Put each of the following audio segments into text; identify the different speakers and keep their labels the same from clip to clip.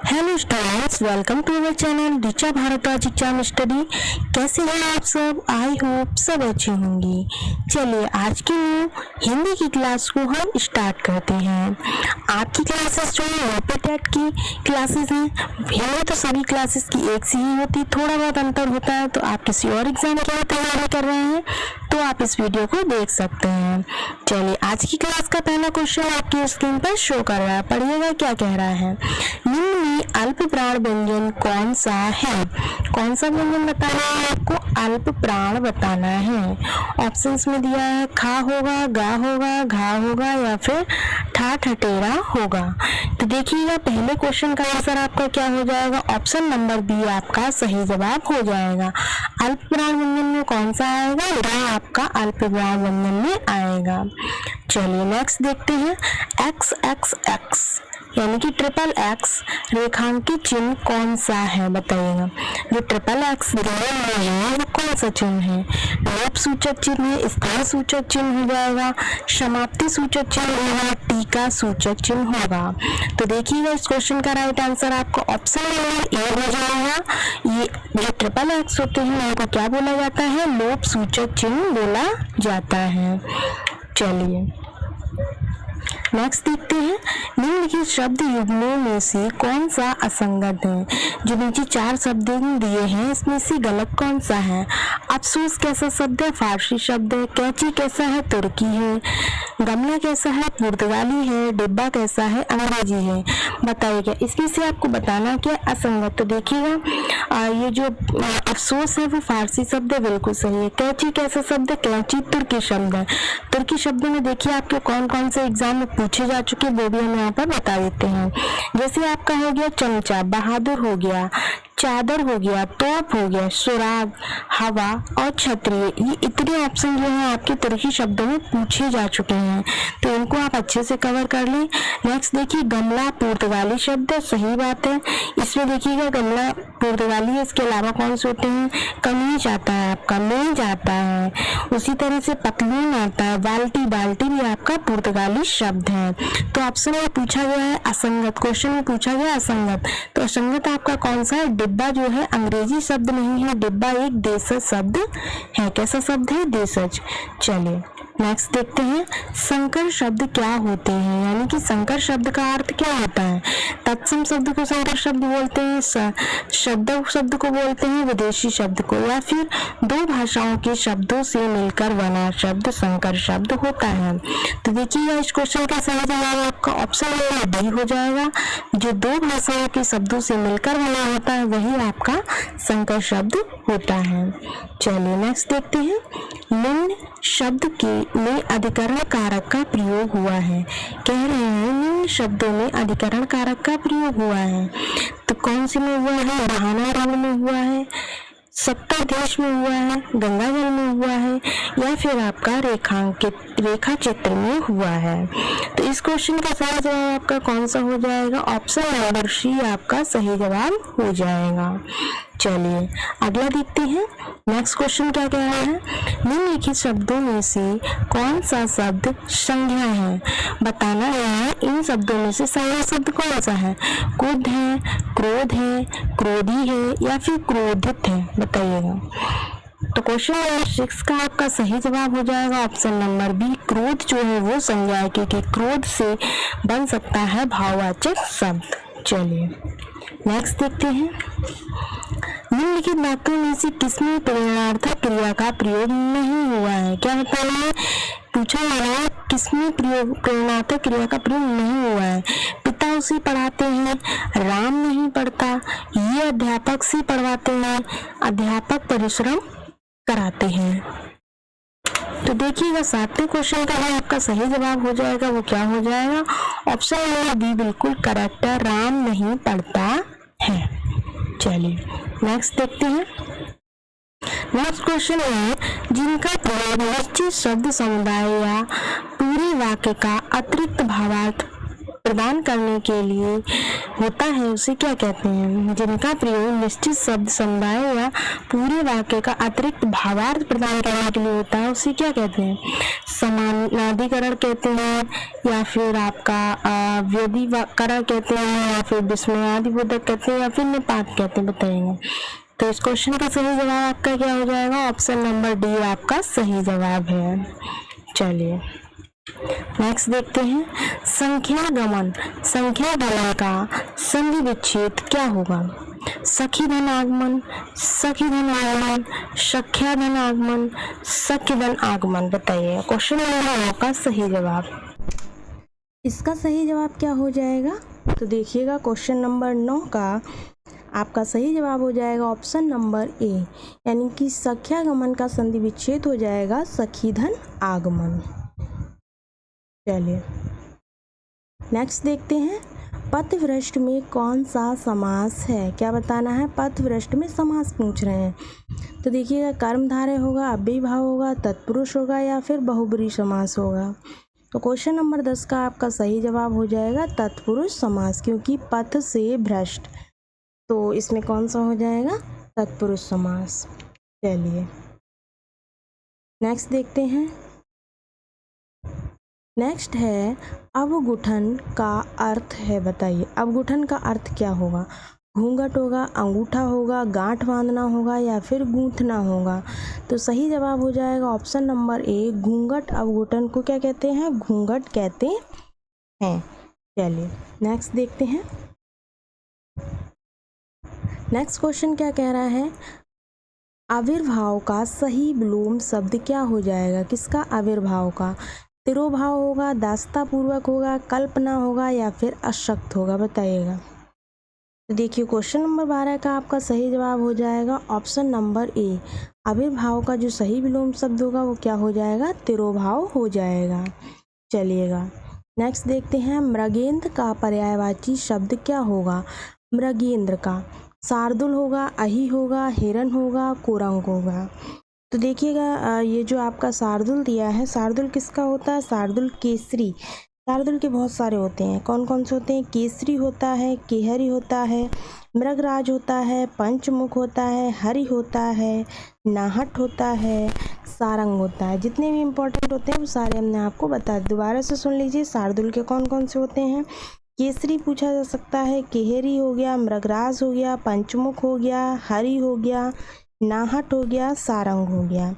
Speaker 1: Hello students, welcome to our channel Richa Bhardwaj exam study. कैसे हैं आप सब? आई होप सब अच्छे होंगे। चलिए आज की न्यू हिंदी की क्लास को हम स्टार्ट करते हैं। आपकी क्लासेस जो है रिपीटेड की क्लासेस हैं। पहले तो सभी क्लासेस की एक सी ही होती, थोड़ा बहुत अंतर होता है। तो आप किसी और एग्जाम के लिए तैयारी कर रहे हैं तो आप इस वीडियो को देख सकते हैं। चलिए आज की क्लास का पहला क्वेश्चन आपकी स्क्रीन पर शो कर रहा है। पढ़िएगा क्या कह रहा है। निम्न में अल्प प्राण व्यंजन कौन सा है? कौन सा व्यंजन बताना है आपको? अल्प प्राण बताना है। ऑप्शंस में दिया है खा होगा, गा होगा, घा होगा या फिर ठा ठटेरा होगा। तो देखिएगा पहले क्वेश्चन का आंसर आपका क्या हो जाएगा? ऑप्शन नंबर बी आपका सही जवाब हो जाएगा। अल्प प्राण व्यंजन में कौन सा आएगा? गा आपका अल्प प्राण व्यंजन में आएगा। चलिए नेक्स्ट देखते हैं। एक्स एक्स एक्स यानी कि ट्रिपल एक्स रेखांकित चिन्ह कौन सा है? बताइएगा। जो ट्रिपल एक्स दिया है वो कौन सा चिन्ह है? लोप सूचक चिन्ह है, स्थान सूचक चिन्ह हो जाएगा, समाप्ति सूचक चिन्ह होगा, टीका सूचक चिन्ह होगा। तो देखिएगा इस क्वेश्चन का राइट आंसर आपको ऑप्शन नंबर ए हो जाएगा। ये जो ट्रिपल एक्स होते हैं उनको क्या बोला जाता है? लोप सूचक चिन्ह बोला जाता है। चलिए नेक्स्ट देखते हैं। निम्नलिखित शब्द युग्मों में से कौन सा असंगत है? जो नीचे 4 शब्द दिए हैं इसमें से गलत कौन सा है? अफसोस कैसा शब्द है? फारसी शब्द है। कैंची कैसा है? तुर्की है। गमला कैसा है? पुर्तगाली है। डिब्बा कैसा है? अंग्रेजी है। बताइएगा इसमें से आपको बताना क्या असंगत। तो देखिएगा ये जो अफसोस है वो फारसी शब्द है, बिल्कुल सही है। कैंची कैसा शब्द है? कैंची तुर्की शब्द है। तुर्की शब्दों में देखिए आपके कौन कौन से एग्जाम में पूछे जा चुके वो भी हम यहाँ पर बता देते हैं। जैसे आपका हो गया चमचा, बहादुर हो गया, चादर हो गया, तोप हो गया, सुराग, हवा और छतरी। ये इतने ऑप्शन जो है आपके तुर्की शब्दों में पूछे जा चुके हैं, तो इनको आप अच्छे से कवर कर लें। नेक्स्ट देखिए गमला पुर्तगाली शब्द है, सही बात है। इसमें देखिएगा गमला पुर्तगाली है, इसके अलावा कौन से होते हैं? कमीज आता है आपका, मेज आता है, उसी तरह से पतलून आता है, बाल्टी, बाल्टी भी आपका पुर्तगाली शब्द है। तो ऑप्शन में पूछा गया है असंगत, क्वेश्चन में पूछा गया असंगत, तो असंगत आपका कौन सा है? डिब्बा जो है अंग्रेजी शब्द नहीं है, डिब्बा एक देशज शब्द है। कैसा शब्द है? देशज। चलिए नेक्स्ट देखते हैं। संकर शब्द क्या होते हैं? यानी कि संकर शब्द का अर्थ क्या होता है? तत्सम शब्द को संकर शब्द बोलते हैं, शब्द को बोलते हैं विदेशी शब्द को, या फिर दो भाषाओं के शब्दों से मिलकर बना शब्द संकर शब्द होता है। तो देखिएगा इस क्वेश्चन का सही जवाब आपका ऑप्शन नंबर डी हो जाएगा। जो दो भाषाओं के शब्दों से मिलकर बना होता है वही आपका संकर शब्द होता है। चलिए नेक्स्ट देखते हैं। निम्न शब्द में अधिकरण कारक का प्रयोग हुआ है। कह रहे हैं निम्न शब्दों में अधिकरण कारक का प्रयोग हुआ है। तो कौन सी में हुआ है? बहाना रंग में हुआ है, सप्तादेश में हुआ है, गंगाजल में हुआ है, या फिर आपका रेखा चित्र में हुआ है। तो इस क्वेश्चन का सही जवाब आपका कौन सा हो जाएगा? ऑप्शन नंबर सी आपका सही जवाब हो जाएगा। चलिए अगला देखते हैं। नेक्स्ट क्वेश्चन क्या कह रहा है? निम्नलिखित शब्दों में से कौन सा शब्द संज्ञा है? बताना है इन शब्दों में से संज्ञा शब्द कौन सा है? क्रोध है, क्रोध है, क्रोधी है या फिर क्रोधित है? बताइएगा। तो क्वेश्चन नंबर 6 का आपका सही जवाब हो जाएगा ऑप्शन नंबर बी। क्रोध जो है वो संज्ञा है, क्योंकि क्रोध से बन सकता है भाववाचक शब्द। चलिए नेक्स्ट देखते हैं। निम्नलिखित वाक्यों में से किसमें प्रेरणार्थक क्रिया का प्रयोग नहीं हुआ है? क्या बताना है? पूछा जा रहा है किसमें प्रेरणार्थक क्रिया का प्रयोग नहीं हुआ है। पिता उसे पढ़ाते हैं, राम नहीं पढ़ता, ये अध्यापक से पढ़वाते हैं, अध्यापक परिश्रम कराते हैं। तो देखिएगा 7वें क्वेश्चन का है आपका सही जवाब हो जाएगा, वो क्या हो जाएगा? ऑप्शन नंबर बी बिल्कुल करेक्ट है, राम नहीं पढ़ता है। चलिए नेक्स्ट देखते हैं। नेक्स्ट क्वेश्चन है जिनका प्रयोग निश्चित शब्द समुदाय या पूरे वाक्य का अतिरिक्त भावार्थ प्रदान करने के लिए होता है उसे क्या कहते हैं? जिनका प्रयोग निश्चित शब्द समुदाय या पूरे वाक्य का अतिरिक्त भावार्थ प्रदान करने के लिए होता है उसे क्या कहते हैं? समानाधिकरण कहते हैं, या फिर आपका व्यधिकरण कहते हैं, या फिर विस्मयादिबोधक कहते हैं, या फिर निपात कहते हैं, बताइएगा। तो इस क्वेश्चन का सही जवाब आपका क्या हो जाएगा? ऑप्शन नंबर डी आपका सही जवाब है। चलिए नेक्स्ट देखते हैं, संख्या गमन का संधि विच्छेद क्या होगा? सखी धन आगमन, सखी धन आगमन, सख्या धन आगमन, सख्य धन आगमन, बताइए क्वेश्चन नंबर 9 का सही जवाब। इसका सही जवाब क्या हो जाएगा? तो देखिएगा क्वेश्चन नंबर 9 का आपका सही जवाब हो जाएगा ऑप्शन नंबर ए, यानी कि सख्या गमन का संधि विच्छेद हो जाएगा सखी धन आगमन। चलिए नेक्स्ट देखते हैं, पथभ्रष्ट में कौन सा समास है? क्या बताना है? पथभ्रष्ट में समास पूछ रहे हैं। तो देखिएगा कर्मधारय होगा, अव्ययी भाव होगा, तत्पुरुष होगा, या फिर बहुब्रीहि समास होगा। तो क्वेश्चन नंबर 10 का आपका सही जवाब हो जाएगा तत्पुरुष समास, क्योंकि पथ से भ्रष्ट, तो इसमें कौन सा हो जाएगा? तत्पुरुष समास। चलिए नेक्स्ट देखते हैं, नेक्स्ट है अवगुठन का अर्थ है, बताइए अवगुठन का अर्थ क्या होगा? घूंघट होगा, अंगूठा होगा, गांठ बांधना होगा, या फिर गूंथना होगा। तो सही जवाब हो जाएगा ऑप्शन नंबर ए, घूंघट। अवगुठन को क्या कहते हैं? घूंघट कहते हैं। चलिए नेक्स्ट देखते हैं, नेक्स्ट क्वेश्चन क्या कह रहा है? आविर्भाव का सही विलोम शब्द क्या हो जाएगा? किसका? आविर्भाव का। तिरोभाव होगा, दास्तापूर्वक होगा, कल्पना होगा, या फिर अशक्त होगा, बताइएगा। तो देखिए क्वेश्चन नंबर 12 का आपका सही जवाब हो जाएगा ऑप्शन नंबर ए, आविर्भाव का जो सही विलोम शब्द होगा वो क्या हो जाएगा? तिरोभाव हो जाएगा। चलिएगा नेक्स्ट देखते हैं, मृगेंद्र का पर्यायवाची शब्द क्या होगा? मृगेंद्र का शार्दुल होगा, अहि होगा, हिरन होगा, कुरंग होगा। तो देखिएगा ये जो आपका शार्दुल दिया है, शार्दुल किसका होता है? शार्दुल केसरी। शार्दुल के बहुत सारे होते हैं, कौन कौन से होते हैं? केसरी होता है, केहरी होता है, मृगराज होता है, पंचमुख होता है, हरि होता है, नाहट होता है, सारंग होता है। जितने भी इम्पोर्टेंट होते हैं वो सारे हमने आपको बता, दोबारा से सुन लीजिए। शार्दुल के कौन कौन से होते हैं? केसरी पूछा जा सकता है, केहरी हो गया, मृगराज हो गया, पंचमुख हो गया, हरि हो गया, नाहट हो गया, सारंग हो गया।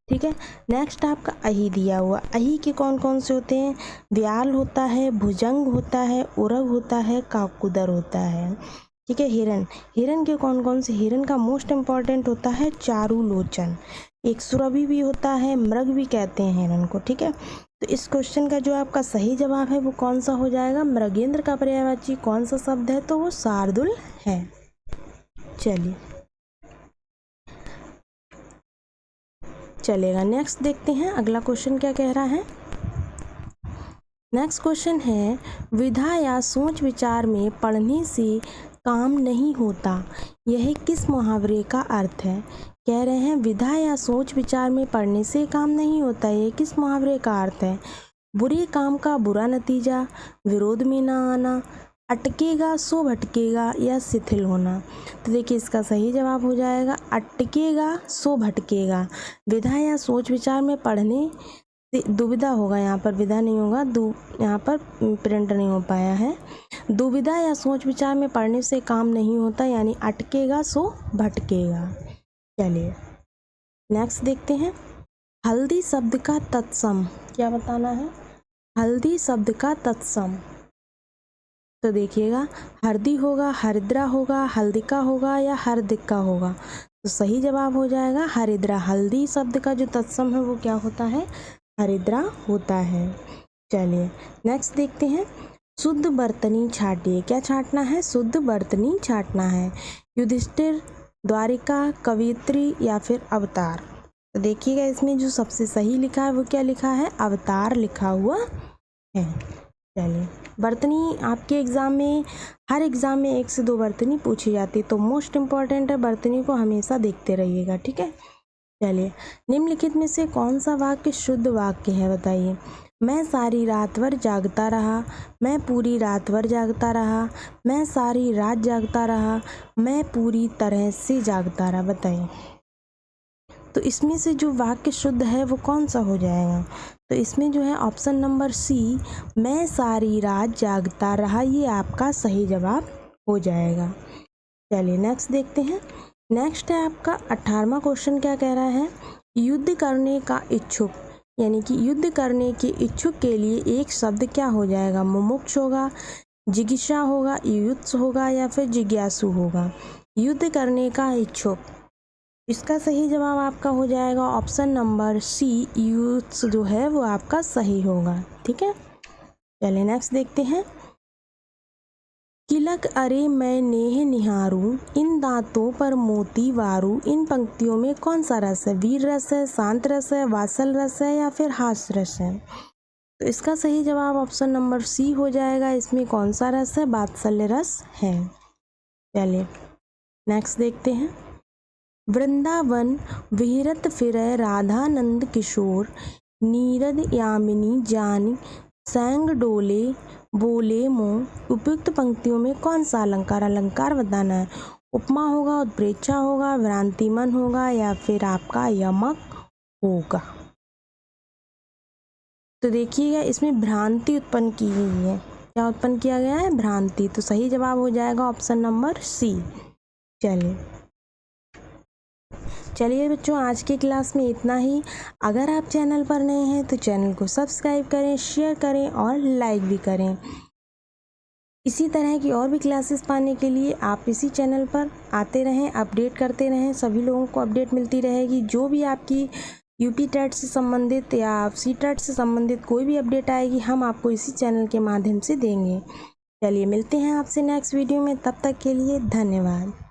Speaker 1: ठीक है, नेक्स्ट आपका अहि दिया हुआ। अहि के कौन कौन से होते हैं? व्याल होता है, भुजंग होता है, उरग होता है, काकुदर होता है। ठीक है, हिरन। हिरन के कौन कौन से? हिरन का मोस्ट इम्पॉर्टेंट होता है चारू लोचन, एक सुरभि भी होता है, मृग भी कहते हैं हिरन को। ठीक है, तो इस क्वेश्चन का जो आपका सही जवाब है वो कौन सा हो जाएगा? मृगेंद्र का पर्यायवाची कौन सा शब्द है? तो वो शार्दुल है। चलेगा नेक्स्ट देखते हैं अगला क्वेश्चन क्या कह रहा है। नेक्स्ट क्वेश्चन है, विधा या सोच विचार में पढ़ने से काम नहीं होता, यह किस मुहावरे का अर्थ है? कह रहे हैं विधा या सोच विचार में पढ़ने से काम नहीं होता, यह किस मुहावरे का अर्थ है? बुरे काम का बुरा नतीजा, विरोध में ना आना, अटकेगा सो भटकेगा, या शिथिल होना। तो देखिए इसका सही जवाब हो जाएगा अटकेगा सो भटकेगा। विधा या सोच विचार में पढ़ने से दुविधा होगा, यहाँ पर विधा नहीं होगा, यहाँ पर प्रिंट नहीं हो पाया है। दुविधा या सोच विचार में पढ़ने से काम नहीं होता, यानी अटकेगा सो भटकेगा। चलिए नेक्स्ट देखते हैं, हल्दी शब्द का तत्सम क्या बताना है? हल्दी शब्द का तत्सम तो देखिएगा हरदी होगा, हरिद्रा होगा, हल्दिका होगा, या हरदिका होगा। तो सही जवाब हो जाएगा हरिद्रा। हल्दी शब्द का जो तत्सम है वो क्या होता है? हरिद्रा होता है। चलिए नेक्स्ट देखते हैं, शुद्ध बर्तनी छाटिए। क्या छाटना है? शुद्ध बर्तनी छाटना है। युधिष्ठिर, द्वारिका, कवियत्री, या फिर अवतार। तो देखिएगा इसमें जो सबसे सही लिखा है वो क्या लिखा है? अवतार लिखा हुआ है। चलिए बर्तनी आपके एग्ज़ाम में, हर एग्ज़ाम में 1 से 2 बर्तनी पूछी जाती है, तो मोस्ट इम्पॉर्टेंट है, बर्तनी को हमेशा देखते रहिएगा। ठीक है, चलिए निम्नलिखित में से कौन सा वाक्य शुद्ध वाक्य है बताइए? मैं सारी रात भर जागता रहा, मैं पूरी रात भर जागता रहा, मैं सारी रात जागता रहा, मैं पूरी तरह से जागता रहा। बताइए तो इसमें से जो वाक्य शुद्ध है वो कौन सा हो जाएगा? तो इसमें जो है ऑप्शन नंबर सी, मैं सारी रात जागता रहा, ये आपका सही जवाब हो जाएगा। चलिए नेक्स्ट देखते हैं। नेक्स्ट है आपका 18वां क्वेश्चन। क्या कह रहा है? युद्ध करने का इच्छुक, यानी कि युद्ध करने के इच्छुक के लिए एक शब्द क्या हो जाएगा? मुमुक्ष होगा, जिज्ञासा होगा, युत्स होगा या फिर जिज्ञासु होगा? युद्ध करने का इच्छुक, इसका सही जवाब आपका हो जाएगा ऑप्शन नंबर सी, युत्स जो है वो आपका सही होगा। ठीक है, चलिए नेक्स्ट देखते हैं। किलक अरे मैं नेह निहारूं, इन दांतों पर मोती वारूं, इन पंक्तियों में कौन सा रस है? वीर रस है, शांत रस है, वात्सल रस है या फिर हास्य रस है? तो इसका सही जवाब ऑप्शन नंबर सी हो जाएगा। इसमें कौन सा रस है? वात्सल्य रस है। चलिए नेक्स्ट देखते हैं। वृंदावन विहरत फिरै राधानंद किशोर, नीरद यामिनी जानी सैंग डोले बोले मों। उपयुक्त पंक्तियों में कौन सा अलंकार? अलंकार बताना है। उपमा होगा, उत्प्रेक्षा होगा, भ्रांतिमन होगा या फिर आपका यमक होगा? तो देखिएगा इसमें भ्रांति उत्पन्न की गई है। क्या उत्पन्न किया गया है? भ्रांति। तो सही जवाब हो जाएगा ऑप्शन नंबर सी। चलिए बच्चों, आज की क्लास में इतना ही। अगर आप चैनल पर नए हैं तो चैनल को सब्सक्राइब करें, शेयर करें और लाइक भी करें। इसी तरह की और भी क्लासेस पाने के लिए आप इसी चैनल पर आते रहें, अपडेट करते रहें। सभी लोगों को अपडेट मिलती रहेगी। जो भी आपकी यूपी टेट से संबंधित या सी टेट से संबंधित कोई भी अपडेट आएगी, हम आपको इसी चैनल के माध्यम से देंगे। चलिए मिलते हैं आपसे नेक्स्ट वीडियो में। तब तक के लिए धन्यवाद।